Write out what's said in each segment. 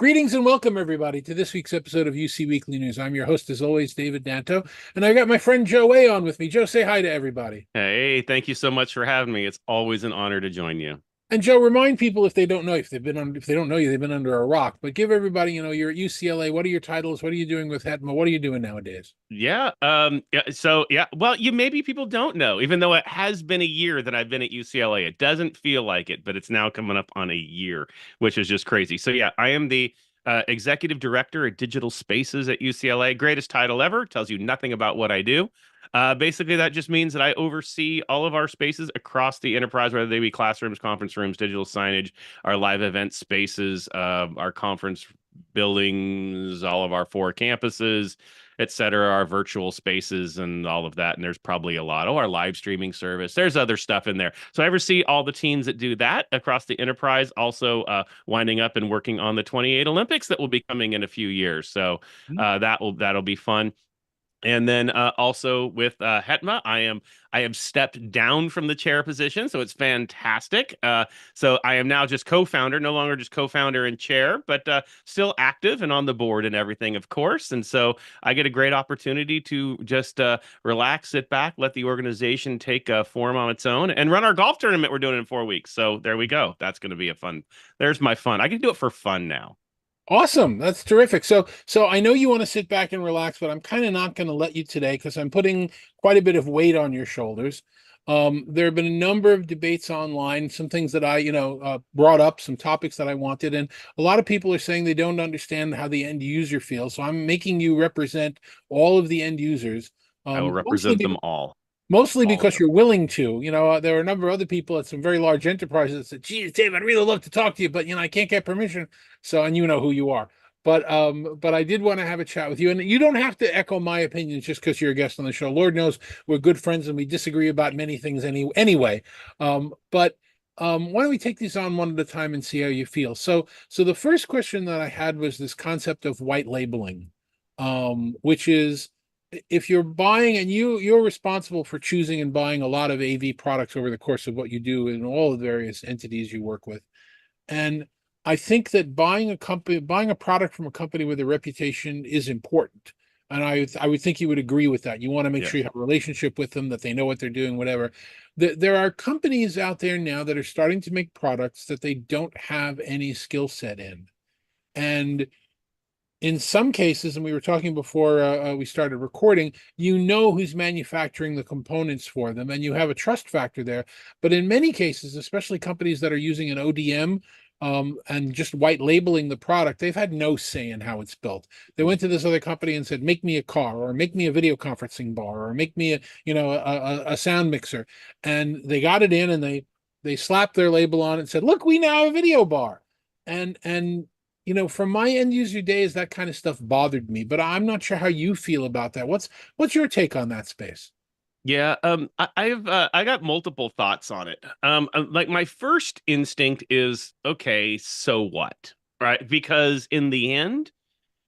Greetings and welcome, everybody, to this week's episode of UC Weekly News. I'm your host, as always, David Danto, and I got my friend Joe A on with me. Joe, say hi to everybody. Hey, thank you so much for having me. It's always an honor to join you. And Joe, remind people if they don't know, if they don't know you, they've been under a rock. But give everybody, you're at UCLA. What are your titles? What are you doing with HETMA? What are you doing nowadays? Well, you maybe people don't know, even though it has been a year that I've been at UCLA. It doesn't feel like it, but it's now coming up on a year, which is just crazy. So yeah, I am the executive director at digital spaces at UCLA. Greatest title ever. Tells you nothing about what I do. Basically, that just means that I oversee all of our spaces across the enterprise, whether they be classrooms, conference rooms, digital signage, our live event spaces, our conference buildings, all of our four campuses, et cetera, our virtual spaces and all of that. And there's probably a lot. Oh, our live streaming service. There's other stuff in there. So I oversee all the teams that do that across the enterprise, also winding up and working on the 28 Olympics that will be coming in a few years. So that'll be fun. And then also with Hetma, I am stepped down from the chair position, so it's fantastic. So I am now just co-founder, no longer just co-founder and chair, but still active and on the board and everything, of course. And so I get a great opportunity to just relax, sit back, let the organization take form on its own, and run our golf tournament we're doing in 4 weeks. So there we go. That's going to be a fun. There's my fun. I can do it for fun now. Awesome. That's terrific. So I know you want to sit back and relax, but I'm kind of not going to let you today because I'm putting quite a bit of weight on your shoulders. There have been a number of debates online, some things that I, brought up, some topics that I wanted, and a lot of people are saying they don't understand how the end user feels. So I'm making you represent all of the end users, I will mostly represent them all, mostly all of because them. you're willing to. There are a number of other people at some very large enterprises that said, geez, Dave, I'd really love to talk to you, but I can't get permission. So, and you know who you are. But I did want to have a chat with you. And you don't have to echo my opinions just because you're a guest on the show. Lord knows we're good friends and we disagree about many things anyway. Why don't we take these on one at a time and see how you feel? So the first question that I had was this concept of white labeling, which is if you're buying and you're responsible for choosing and buying a lot of AV products over the course of what you do in all the various entities you work with. And I think that buying a product from a company with a reputation is important. And I would think you would agree with that. You want to make sure you Yes. have a relationship with them, that they know what they're doing, whatever. There are companies out there now that are starting to make products that they don't have any skill set in. And in some cases, and we were talking before we started recording, who's manufacturing the components for them, and you have a trust factor there. But in many cases, especially companies that are using an ODM and just white labeling the product, they've had no say in how it's built. They went to this other company and said, "Make me a car, or make me a video conferencing bar, or make me a sound mixer," and they got it in, and they slapped their label on it and said, "Look, we now have a video bar," and from my end user days, that kind of stuff bothered me, but I'm not sure how you feel about that. What's your take on that space? Yeah, I got multiple thoughts on it. Like my first instinct is, okay, so what? Right? Because in the end,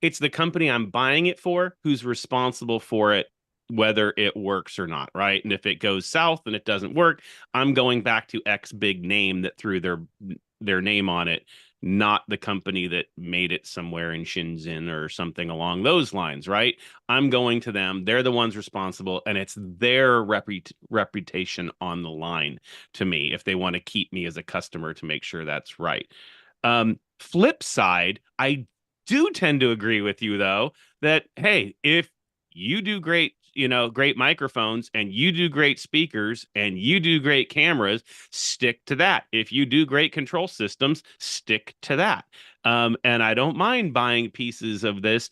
it's the company I'm buying it for who's responsible for it, whether it works or not, right? And if it goes south and it doesn't work, I'm going back to X big name that threw their name on it, not the company that made it somewhere in Shenzhen or something along those lines, right? I'm going to them. They're the ones responsible, and it's their reputation on the line to me if they want to keep me as a customer to make sure that's right. Flip side, I do tend to agree with you though that hey, if you do great, great microphones and you do great speakers and you do great cameras, stick to that. If you do great control systems, stick to that. And I don't mind buying pieces of this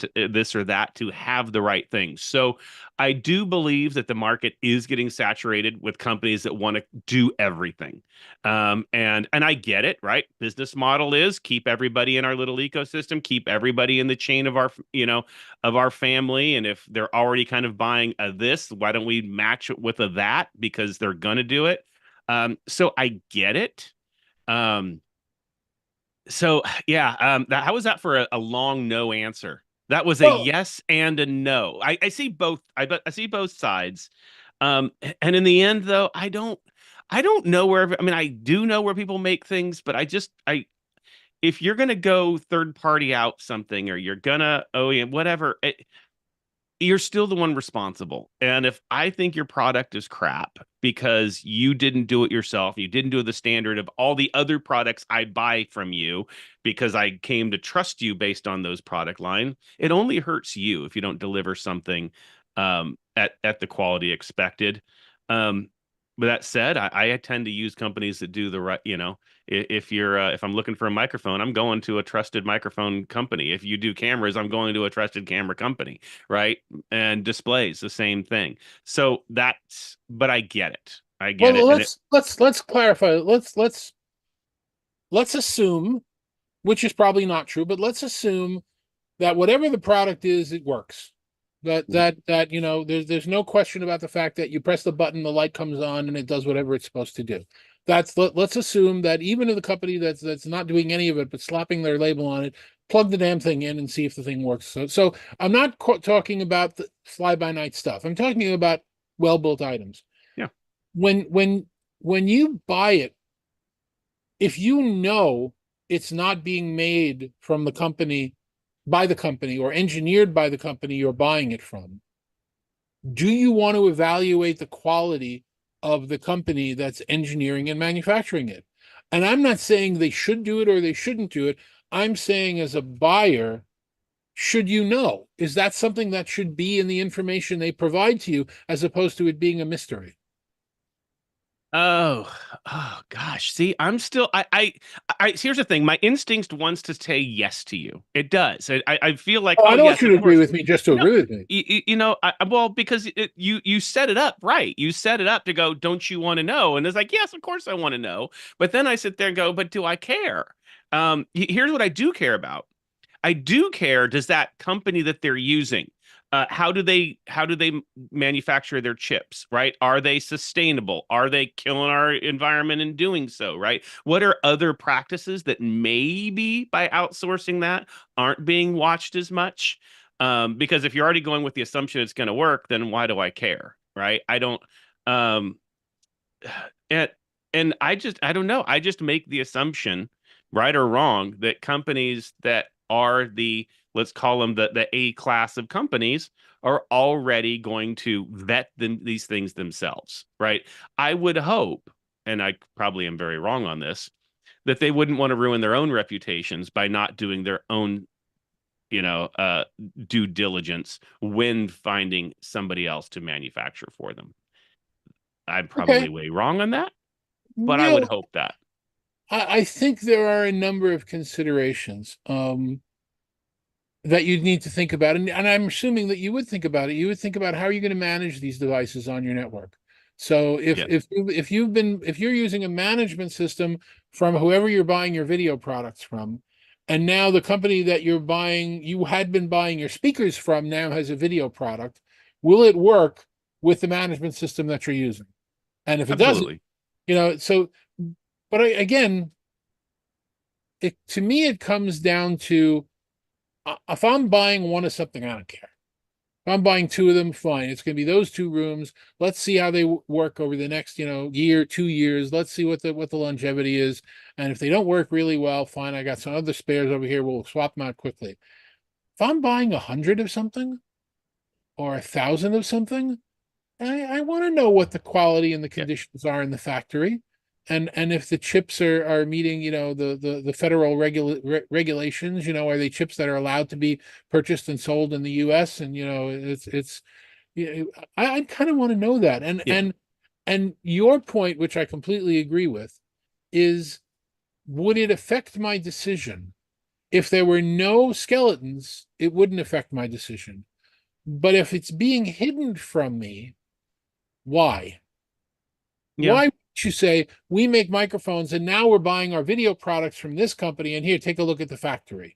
or that to have the right things. So I do believe that the market is getting saturated with companies that want to do everything. And I get it, right? Business model is keep everybody in our little ecosystem, keep everybody in the chain of our family. And if they're already kind of buying a this, why don't we match it with a that because they're gonna do it? So I get it. Um, so yeah, how was that for a long no answer? That was a Well, yes and a no. I see both. I see both sides. And in the end, though, I don't know where. I mean, I do know where people make things, but if you're going to go third party out something, or you're gonna OEM whatever, you're still the one responsible. And if I think your product is crap because you didn't do it yourself, you didn't do the standard of all the other products I buy from you because I came to trust you based on those product line, it only hurts you if you don't deliver something at the quality expected. But that said, I tend to use companies that do the right, if you're if I'm looking for a microphone, I'm going to a trusted microphone company. If you do cameras, I'm going to a trusted camera company, right? And displays, the same thing. So that's, but I get it. I get Well, it. And it, let's clarify. Let's assume, which is probably not true, but let's assume that whatever the product is, it works. That there's no question about the fact that you press the button, the light comes on, and it does whatever it's supposed to do. Let's assume that even if the company that's not doing any of it but slapping their label on it, plug the damn thing in and see if the thing works. So I'm not talking about the fly by night stuff. I'm talking about well built items. yeah. When you buy it, if you know it's not being made from the company, by the company, or engineered by the company you're buying it from, do you want to evaluate the quality of the company that's engineering and manufacturing it? And I'm not saying they should do it or they shouldn't do it. I'm saying, as a buyer, should you know? Is that something that should be in the information they provide to you, as opposed to it being a mystery? Oh, oh gosh. See, I'm still here's the thing. My instinct wants to say yes to you. It does. I feel like, Oh, oh I don't want yes, you of to agree course. with me just to No, agree with me. well, because you set it up right. You set it up to go, don't you want to know? And it's like, yes, of course I want to know. But then I sit there and go, but do I care? Here's what I do care about. I do care. Does that company that they're using, how do they manufacture their chips, right? Are they sustainable? Are they killing our environment in doing so, right? What are other practices that maybe by outsourcing that aren't being watched as much? Because if you're already going with the assumption it's going to work, then why do I care, right? I don't. Um, and I don't know. I just make the assumption, right or wrong, that companies that are the, let's call them the A class of companies, are already going to vet these things themselves, right? I would hope, and I probably am very wrong on this, that they wouldn't want to ruin their own reputations by not doing their own, you know, uh, due diligence when finding somebody else to manufacture for them. I'm probably Okay. way wrong on that, but I Yeah, would hope that. I think there are a number of considerations that you'd need to think about. And I'm assuming that you would think about it. You would think about, how are you going to manage these devices on your network? So Yes, if you're using a management system from whoever you're buying your video products from, and now the company that you had been buying your speakers from, now has a video product, will it work with the management system that you're using? And if it doesn't, absolutely. so, but again, to me, it comes down to, if I'm buying one of something, I don't care. If I'm buying two of them, fine. It's going to be those two rooms. Let's see how they work over the next, year, 2 years. Let's see what the longevity is. And if they don't work really well, fine. I got some other spares over here. We'll swap them out quickly. If I'm buying 100 of something or 1,000 of something, I want to know what the quality and the Yeah, conditions are in the factory, and if the chips are meeting, the federal regulations. Are they chips that are allowed to be purchased and sold in the U.S.? And it's I kind of want to know that. And yeah, and and your point, which I completely agree with, is, would it affect my decision? If there were no skeletons, it wouldn't affect my decision. But if it's being hidden from me, why? yeah. Why would you say, we make microphones and now we're buying our video products from this company, and here, take a look at the factory?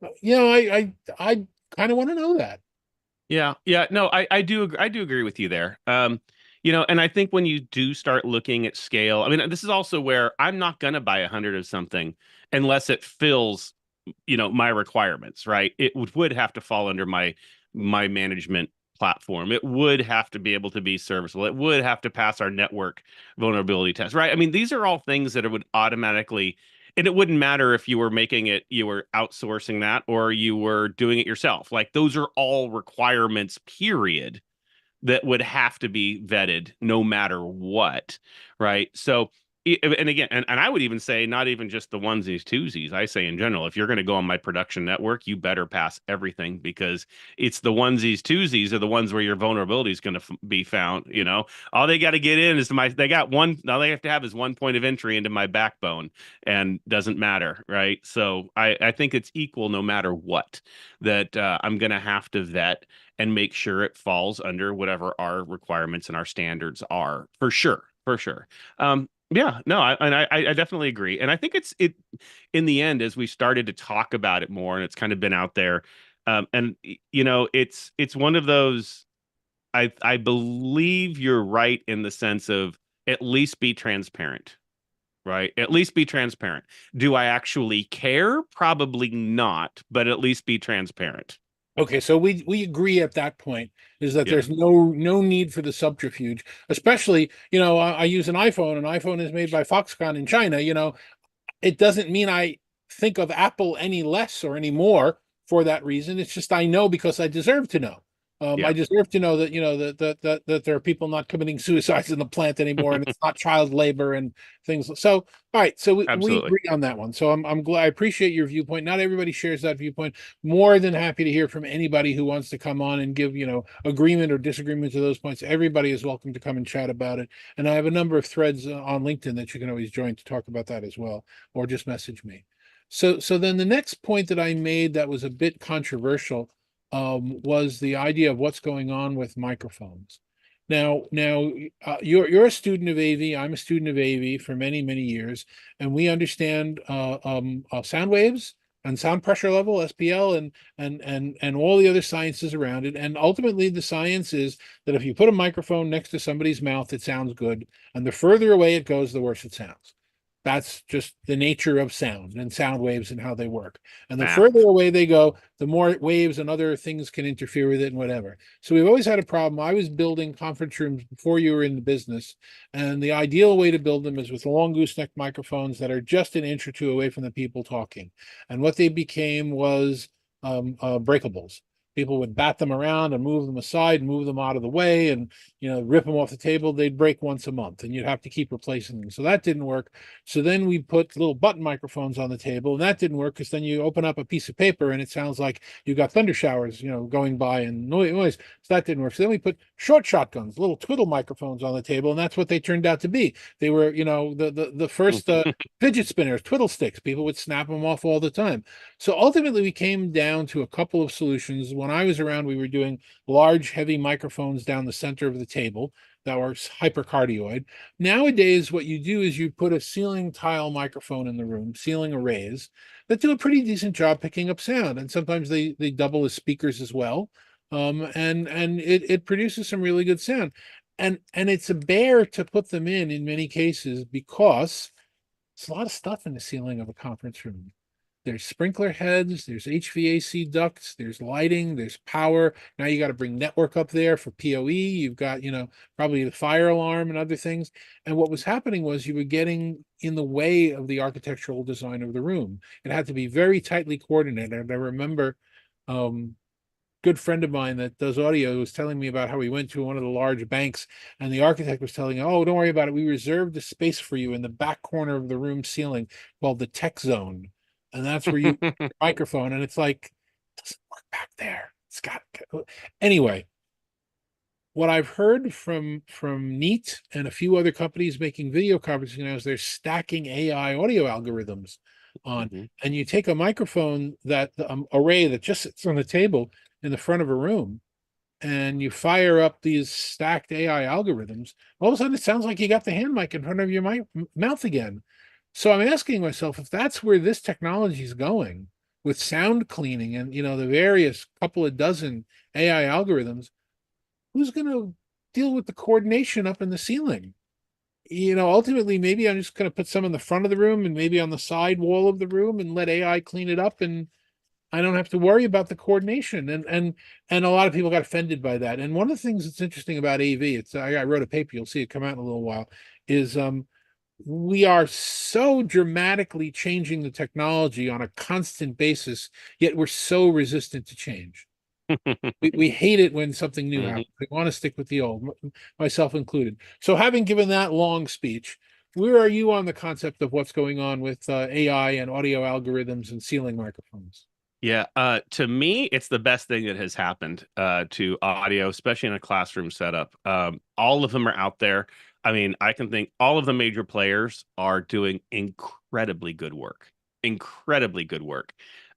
I kind of want to know that. Yeah, yeah. No, I do agree with you there. And I think when you do start looking at scale, I mean, this is also where I'm not gonna buy 100 of something unless it fills, my requirements, right? It would have to fall under my management platform. It would have to be able to be serviceable. It would have to pass our network vulnerability test, right? I mean, these are all things that would automatically. And it wouldn't matter if you were making it, you were outsourcing that or you were doing it yourself. Like those are all requirements, period, that would have to be vetted no matter what, right? So, and again, and I would even say not even just the onesies, twosies. I say in general, if you're going to go on my production network, you better pass everything because it's the onesies, twosies are the ones where your vulnerability is going to be found. You know, all they got to get in is they got one, all they have to have is one point of entry into my backbone and doesn't matter, right? So I think it's equal no matter what that I'm going to have to vet and make sure it falls under whatever our requirements and our standards are for sure, for sure. Yeah, no, I definitely agree, and I think it in the end as we started to talk about it more, and it's kind of been out there, and you know, it's one of those. I believe you're right in the sense of at least be transparent, right? At least be transparent. Do I actually care? Probably not, but at least be transparent. Okay, so we agree at that point is that Yeah. there's no need for the subterfuge, especially, I use an iPhone. An iPhone is made by Foxconn in China. It doesn't mean I think of Apple any less or any more for that reason. It's just I know because I deserve to know. I Yeah. deserve to know that that there are people not committing suicides in the plant anymore, and it's not child labor and things. So, all right, so we Absolutely. agree on that one. So I'm glad. I appreciate your viewpoint. Not everybody shares that viewpoint. More than happy to hear from anybody who wants to come on and give agreement or disagreement to those points. Everybody is welcome to come and chat about it. And I have a number of threads on LinkedIn that you can always join to talk about that as well, or just message me. So then the next point that I made that was a bit controversial was the idea of what's going on with microphones. Now, you're a student of AV. I'm a student of AV for many years, and we understand sound waves and sound pressure level (SPL) and all the other sciences around it. And ultimately, the science is that if you put a microphone next to somebody's mouth, it sounds good, and the further away it goes, the worse it sounds. That's just the nature of sound and sound waves and how they work. And the further Math. away they go, the more waves and other things can interfere with it and whatever. So we've always had a problem. I was building conference rooms before you were in the business, and the ideal way to build them is with long gooseneck microphones that are just an inch or two away from the people talking. And what they became was breakables. People would bat them around and move them aside, and move them out of the way, and rip them off the table. They'd break once a month, and you'd have to keep replacing them. So that didn't work. So then we put little button microphones on the table, and that didn't work because then you open up a piece of paper and it sounds like you got thunder showers, going by and noise. So that didn't work. So then we put short shotguns, little twiddle microphones on the table, and that's what they turned out to be. They were, the first fidget spinners, twiddle sticks. People would snap them off all the time. So ultimately, we came down to a couple of solutions. When I was around, we were doing large, heavy microphones down the center of the table that were hypercardioid. Nowadays, what you do is you put a ceiling tile microphone in the room, ceiling arrays that do a pretty decent job picking up sound, and sometimes they double as speakers as well. And it produces some really good sound. And it's a bear to put them in many cases because it's a lot of stuff in the ceiling of a conference room. There's sprinkler heads, there's HVAC ducts, there's lighting, there's power. Now you got to bring network up there for PoE. You've got, probably the fire alarm and other things. And what was happening was you were getting in the way of the architectural design of the room. It had to be very tightly coordinated. And I remember good friend of mine that does audio was telling me about how he went to one of the large banks, and the architect was telling him, "Oh, don't worry about it. We reserved a space for you in the back corner of the room ceiling called the tech zone, and that's where you put your microphone." And it's like, it doesn't work back there. It's got anyway. What I've heard from Neat and a few other companies making video conferencing now is they're stacking AI audio algorithms on, Mhm. and you take a microphone that array that just sits on the table in the front of a room, and you fire up these stacked AI algorithms. All of a sudden, it sounds like you got the hand mic in front of your mouth again. So I'm asking myself if that's where this technology is going with sound cleaning and the various couple of dozen AI algorithms. Who's going to deal with the coordination up in the ceiling? Ultimately, maybe I'm just going to put some in the front of the room and maybe on the side wall of the room and let AI clean it up, and I don't have to worry about the coordination. And a lot of people got offended by that. And one of the things that's interesting about AV, I wrote a paper, you'll see it come out in a little while, is we are so dramatically changing the technology on a constant basis, yet we're so resistant to change. We hate it when something new Mhm. happens. We want to stick with the old, myself included. So, having given that long speech, where are you on the concept of what's going on with AI and audio algorithms and ceiling microphones? Yeah, to me, it's the best thing that has happened to audio, especially in a classroom setup. All of them are out there. I mean, I can think all of the major players are doing incredibly good work. Incredibly good work.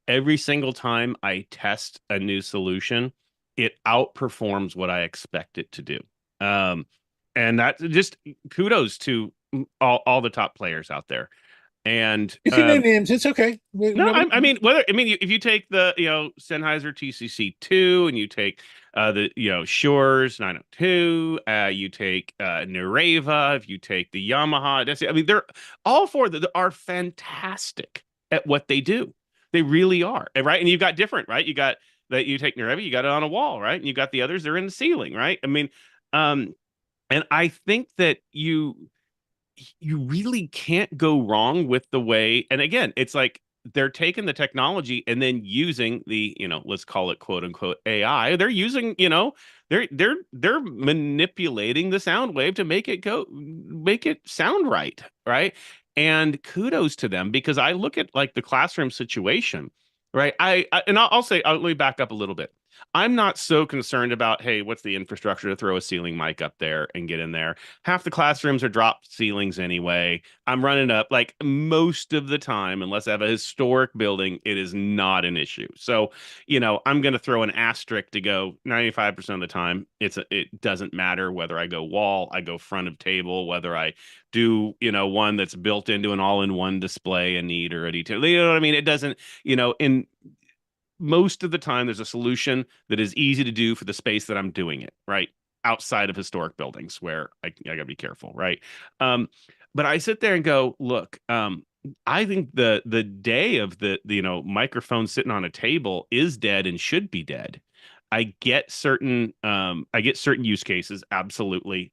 Every single time I test a new solution, it outperforms what I expect it to do. Um, and that just kudos to all the top players out there. And You can name names. It's okay. no, Nobody. I mean whether I mean if you take the Sennheiser TCC2 and you take the Shure 902, you take Nereva, if you take the Yamaha, I mean they're all four that are fantastic at what they do. They really are, right? And you've got different, right? You got that you take Nereva, you got it on a wall, right? And you got the others, they're in the ceiling, right? I mean, um, and I think that you really can't go wrong with the way. And again, it's like they're taking the technology and then using the, let's call it quote unquote AI. They're using, they're manipulating the sound wave to make it sound right, right? And kudos to them because I look at like the classroom situation, right? And I'll say, let me back up a little bit. I'm not so concerned about, hey, what's the infrastructure to throw a ceiling mic up there and get in there? Half the classrooms are drop ceilings anyway. I'm running up like most of the time, unless I have a historic building, it is not an issue. So, I'm going to throw an asterisk to go 95% of the time. It doesn't matter whether I go wall, I go front of table, whether I do, one that's built into an all-in-one display, a need or a detail. You know what I mean? It doesn't, in most of the time there's a solution that is easy to do for the space that I'm doing it, right? Outside of historic buildings where I gotta be careful, right? Um, but I sit there and go, look, I think the day of the microphone sitting on a table is dead and should be dead. I get certain use cases, absolutely.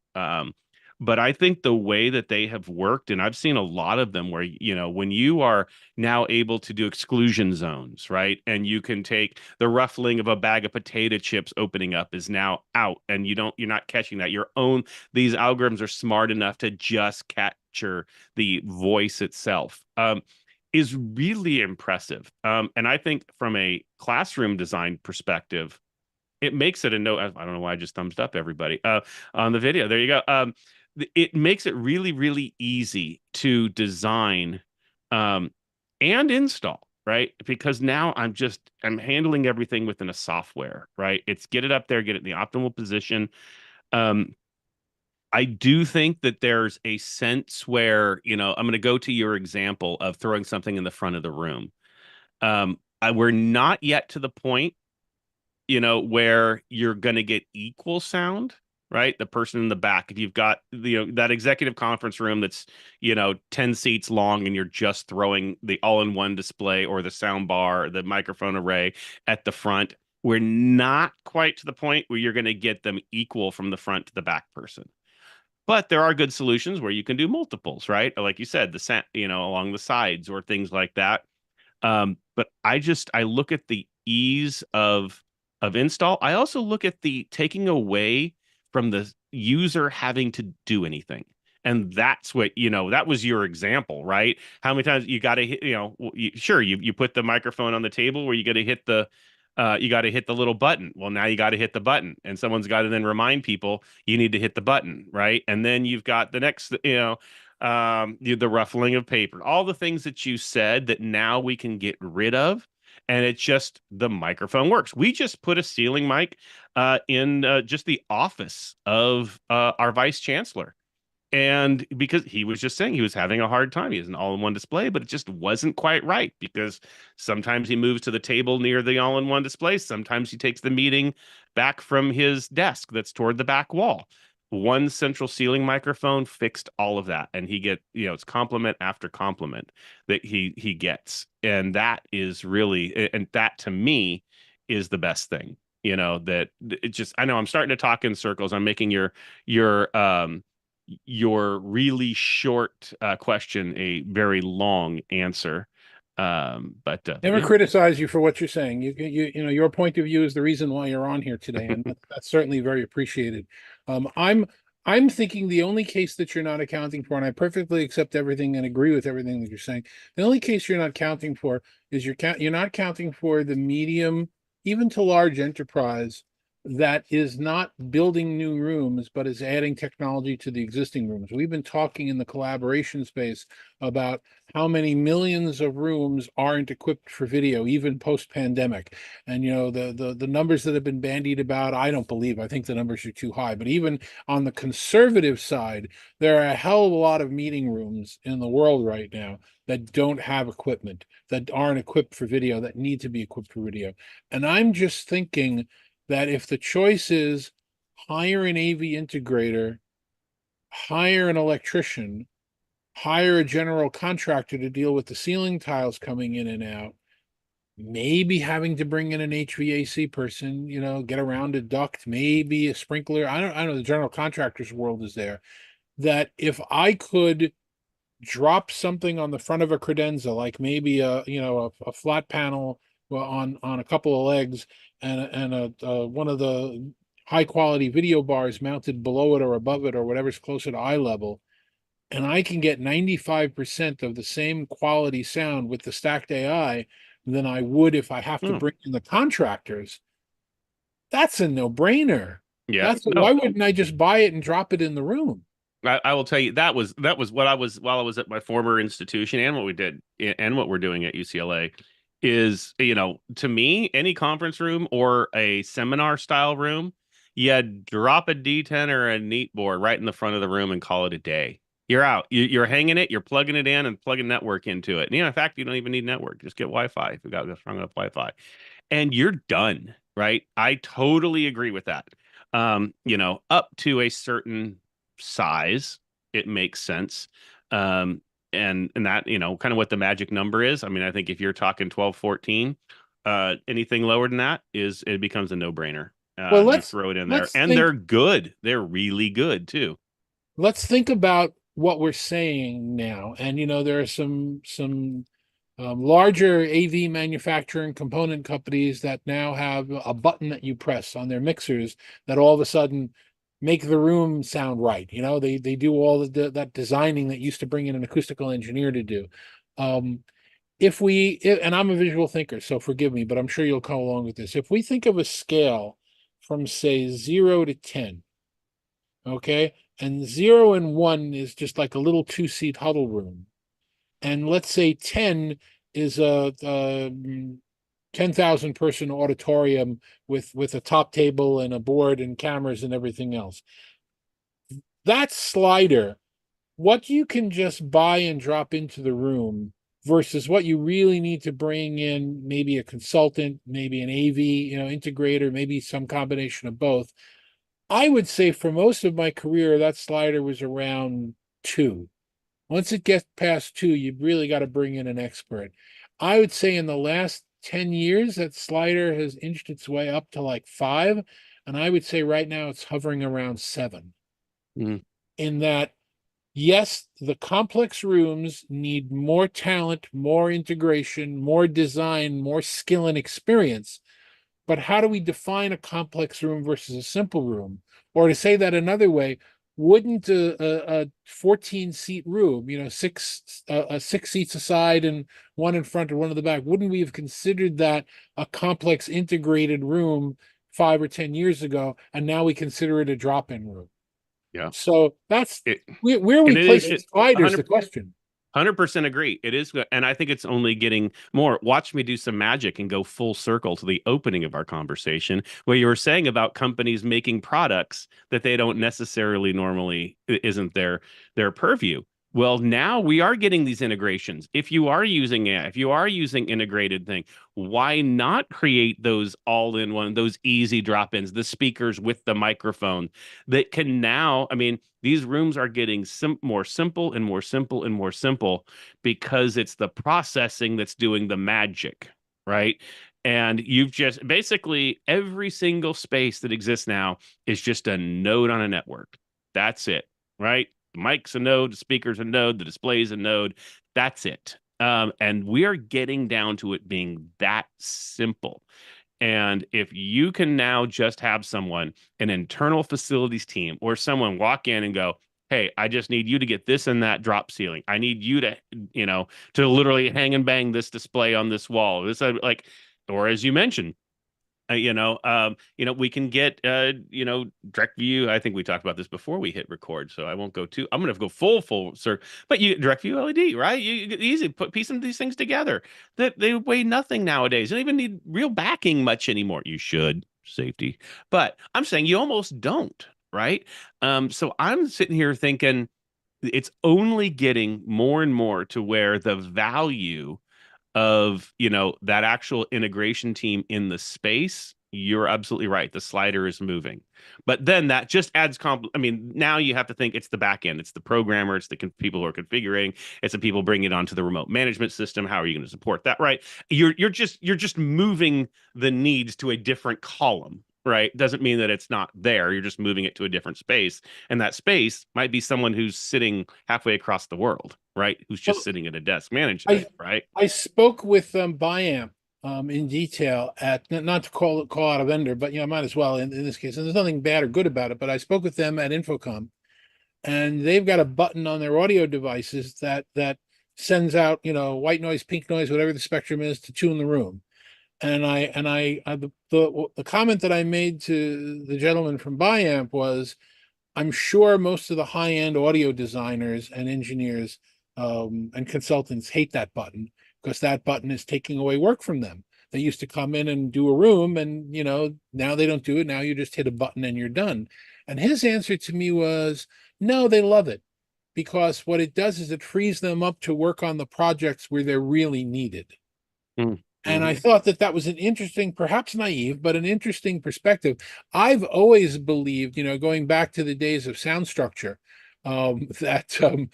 But I think the way that they have worked, and I've seen a lot of them where, when you are now able to do exclusion zones, right? And you can take the ruffling of a bag of potato chips opening up is now out, and you're not catching that. These algorithms are smart enough to just capture the voice itself. Is really impressive. And I think from a classroom design perspective, it makes it a no. I don't know why I just thumbs up everybody on the video. There you go. It makes it really, really easy to design um, and install, right? Because now I'm handling everything within a software, right? It's get it up there, get it in the optimal position. Um, I do think that there's a sense where, I'm going to go to your example of throwing something in the front of the room. We're not yet to the point where you're going to get equal sound, right? The person in the back, if you've got, that executive conference room that's, 10 seats long and you're just throwing the all-in-one display or the sound bar, the microphone array at the front, we're not quite to the point where you're going to get them equal from the front to the back person. But there are good solutions where you can do multiples, right? Like you said, along the sides or things like that. But I look at the ease of install. I also look at the taking away from the user having to do anything. And that's what, that was your example, right? How many times you got to hit, sure, you put the microphone on the table where you got to hit the little button. Well, now you got to hit the button, and someone's got to then remind people you need to hit the button, right? And then you've got the next, the ruffling of paper, all the things that you said that now we can get rid of. And it's just the microphone works. We just put a ceiling mic in just the office of our vice chancellor. And because he was just saying he was having a hard time, he has an all-in-one display, but it just wasn't quite right because sometimes he moves to the table near the all-in-one display. Sometimes he takes the meeting back from his desk that's toward the back wall. One central ceiling microphone fixed all of that, and it's compliment after compliment that he gets, and that is really, and that to me is the best thing. That it just, I know I'm starting to talk in circles. I'm making your your really short question a very long answer. But Never yeah. criticize you for what you're saying. You know, your point of view is the reason why you're on here today, and that's certainly very appreciated. Um, I'm I'm thinking the only case that you're not accounting for, and I perfectly accept everything and agree with everything that you're saying. The only case you're not counting for is you're not counting for the medium, even to large enterprise that is not building new rooms, but is adding technology to the existing rooms. We've been talking in the collaboration space about how many millions of rooms aren't equipped for video, even post-pandemic. And you know, the numbers that have been bandied about, I don't believe. I think the numbers are too high. But even on the conservative side, there are a hell of a lot of meeting rooms in the world right now that don't have equipment, that aren't equipped for video, that need to be equipped for video. And I'm just thinking that if the choice is hire an AV integrator, hire an electrician, hire a general contractor to deal with the ceiling tiles coming in and out, maybe having to bring in an HVAC person, you know, get around a duct, maybe a sprinkler. I don't know, the general contractor's world is there. That if I could drop something on the front of a credenza, like maybe a flat panel, well, on a couple of legs, and one of the high quality video bars mounted below it or above it or whatever's closer to eye level, and I can get 95% of the same quality sound with the stacked AI than I would if I have to Hmm. bring in the contractors. That's a no-brainer. Yeah. That's No. why wouldn't I just buy it and drop it in the room? I will tell you that was what I was while I was at my former institution, and what we did and what we're doing at UCLA is, to me, any conference room or a seminar style room, you drop a D10 or a neat board right in the front of the room and call it a day. You're out. You're hanging it, you're plugging it in and plugging network into it. And, in fact, you don't even need network. Just get Wi-Fi if you got strong enough Wi-Fi, and you're done, right? I totally agree with that. Up to a certain size, it makes sense. Um, and that, kind of what the magic number is. I mean, I think if you're talking 12, 14, anything lower than that it becomes a no-brainer. Well, You throw it in there, let's and think they're good. They're really good too. let's think about what we're saying now. And you know, there are some larger AV manufacturing component companies that now have a button that you press on their mixers that all of a sudden make the room sound right. You know, they do all that designing that used to bring in an acoustical engineer to do. Um, and I'm a visual thinker, so forgive me, but I'm sure you'll come along with this. If we think of a scale from say 0 to 10, okay, and 0 and 1 is just like a little two-seat huddle room, and let's say 10 is a 10,000 person auditorium with a top table and a board and cameras and everything else. That slider, what you can just buy and drop into the room versus what you really need to bring in, maybe a consultant, maybe an AV, integrator, maybe some combination of both. I would say for most of my career, that slider was around 2. Once it gets past 2, you've really got to bring in an expert. I would say in the last 10 years, that slider has inched its way up to like 5. And I would say right now it's hovering around 7. Mm. In that, yes, the complex rooms need more talent, more integration, more design, more skill and experience. But how do we define a complex room versus a simple room? Or to say that another way, wouldn't a 14 seat room, six seats aside and one in front and one in the back, wouldn't we have considered that a complex integrated room 5 or 10 years ago? And now we consider it a drop in room. Yeah. So that's It where we and it is place the it sliders, the 100 question. 100% agree. It is good. And I think it's only getting more. Watch me do some magic and go full circle to the opening of our conversation, where you were saying about companies making products that they don't necessarily normally isn't their purview. Well, now we are getting these integrations. If you are using it, if you are using integrated thing, why not create those all-in-one, those easy drop-ins, the speakers with the microphone that can now, I mean, these rooms are getting more simple and more simple and more simple because it's the processing that's doing the magic, right? And you've just basically every single space that exists now is just a node on a network. That's it. right? The mic's a node, the speaker's a node, the display's a node. That's it. And we are getting down to it being that simple. And if you can now just have someone, an internal facilities team, or someone walk in and go, "Hey, I just need you to get this and that drop ceiling. I need you to, to literally hang and bang this display on this wall." This like, or as you mentioned, we can get, direct view. I think we talked about this before we hit record, so I won't go too. I'm going to go full, sir. But you direct view LED, right? You easy piece some of these things together. That they weigh nothing nowadays. You don't even need real backing much anymore. You should safety, but I'm saying you almost don't, right? So I'm sitting here thinking it's only getting more and more to where the value of that actual integration team in the space, you're absolutely right, the slider is moving, but then that just adds I mean, now you have to think it's the back end, it's the programmer, it's the people who are configuring, it's the people bringing it onto the remote management system. How are you going to support that, right? You're just moving the needs to a different column, right? Doesn't mean that it's not there. You're just moving it to a different space, and that space might be someone who's sitting halfway across the world, right? Who's just Well, sitting at a desk managing I it, right? I spoke with Biamp in detail at, not to call out a vendor, but I might as well in this case. And there's nothing bad or good about it, but I spoke with them at Infocom, and they've got a button on their audio devices that sends out white noise, pink noise, whatever the spectrum is, to tune the room. The comment that I made to the gentleman from Biamp was, I'm sure most of the high-end audio designers and engineers and consultants hate that button, because that button is taking away work from them. They used to come in and do a room, and now they don't do it. Now you just hit a button and you're done. And his answer to me was, no, they love it, because what it does is it frees them up to work on the projects where they're really needed. And I Mm-hmm. thought that that was an interesting, perhaps naive, but an interesting perspective. I've always believed, going back to the days of sound structure, that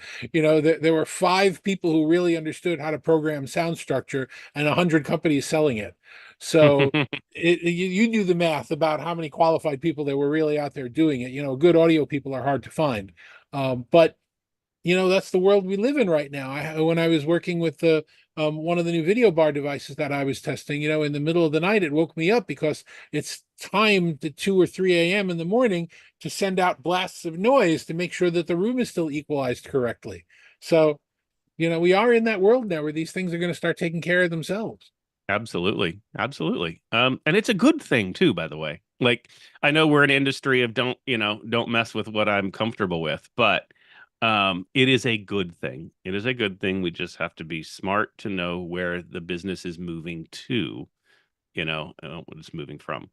there were five people who really understood how to program sound structure, and 100 companies selling it. So you do the math about how many qualified people there were really out there doing it. Good audio people are hard to find, but that's the world we live in right now. When I was working with the one of the new video bar devices that I was testing, in the middle of the night, it woke me up because it's timed to 2 or 3 a.m. in the morning to send out blasts of noise to make sure that the room is still equalized correctly. So, we are in that world now where these things are going to start taking care of themselves. Absolutely. Absolutely. And it's a good thing too, by the way. Like, I know we're an industry of don't mess with what I'm comfortable with, but it is a good thing. It is a good thing. We just have to be smart to know where the business is moving to, what it's moving from.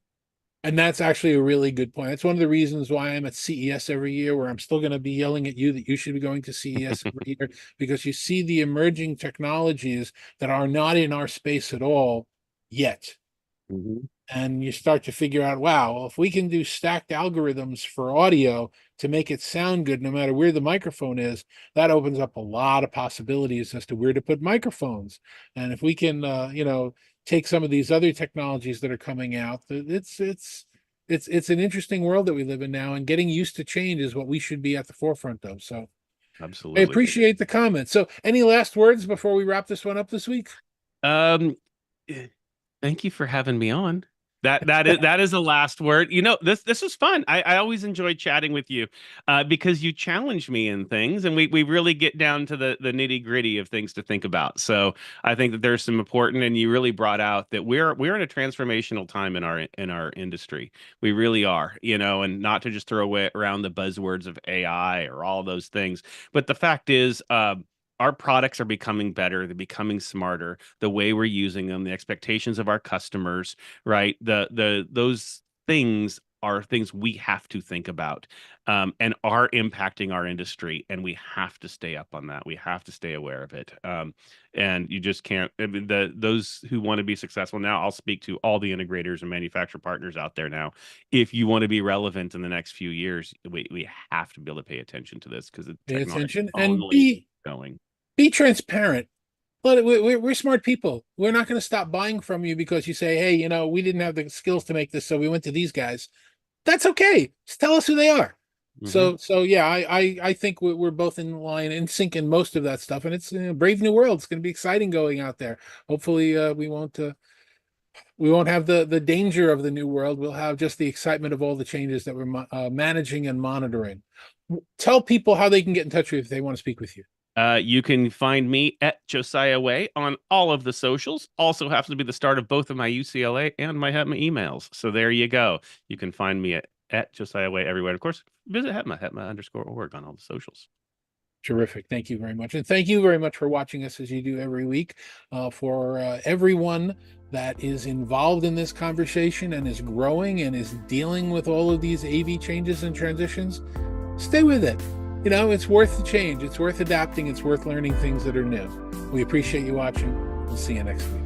And that's actually a really good point. That's one of the reasons why I'm at CES every year, where I'm still going to be yelling at you that you should be going to CES every year, because you see the emerging technologies that are not in our space at all yet. Mhm. And you start to figure out, wow, well, if we can do stacked algorithms for audio to make it sound good no matter where the microphone is, that opens up a lot of possibilities as to where to put microphones. And if we can take some of these other technologies that are coming out, it's an interesting world that we live in now, and getting used to change is what we should be at the forefront of. So I Absolutely. appreciate the comment. So any last words before we wrap this one up this week? Um, Thank you for having me on. That is the last word. This was fun. I always enjoy chatting with you, because you challenge me in things, and we really get down to the nitty-gritty of things to think about. So I think that there's some important, and you really brought out that we're in a transformational time in our industry. We really are, and not to just throw away around the buzzwords of AI or all those things, but the fact is, our products are becoming better. They're becoming smarter. The way we're using them, the expectations of our customers, right? Those things are things we have to think about, and are impacting our industry, and we have to stay up on that. We have to stay aware of it, and you just can't. I mean, those who want to be successful now, I'll speak to all the integrators and manufacturer partners out there now. If you want to be relevant in the next few years, we have to be able to pay attention to this, because the Pay technology attention and only keeps going. be transparent. But we're smart people. We're not going to stop buying from you because you say, hey, we didn't have the skills to make this, so we went to these guys. That's okay. Just tell us who they are. Hmm. So yeah, I think we're both in line in sync in most of that stuff, and it's a brave new world. It's going to be exciting going out there. Hopefully, we won't have the danger of the new world. We'll have just the excitement of all the changes that we're managing and monitoring. Tell people how they can get in touch with you if they want to speak with you. You can find me at Josiah Way on all of the socials. Also happens to be the start of both of my UCLA and my HETMA emails. So there you go. You can find me at Josiah Way everywhere. And of course, visit HETMA_org on all the socials. Terrific. Thank you very much. And thank you very much for watching us as you do every week. For everyone that is involved in this conversation and is growing and is dealing with all of these AV changes and transitions, stay with it. You know, it's worth the change. It's worth adapting. It's worth learning things that are new. We appreciate you watching. We'll see you next week.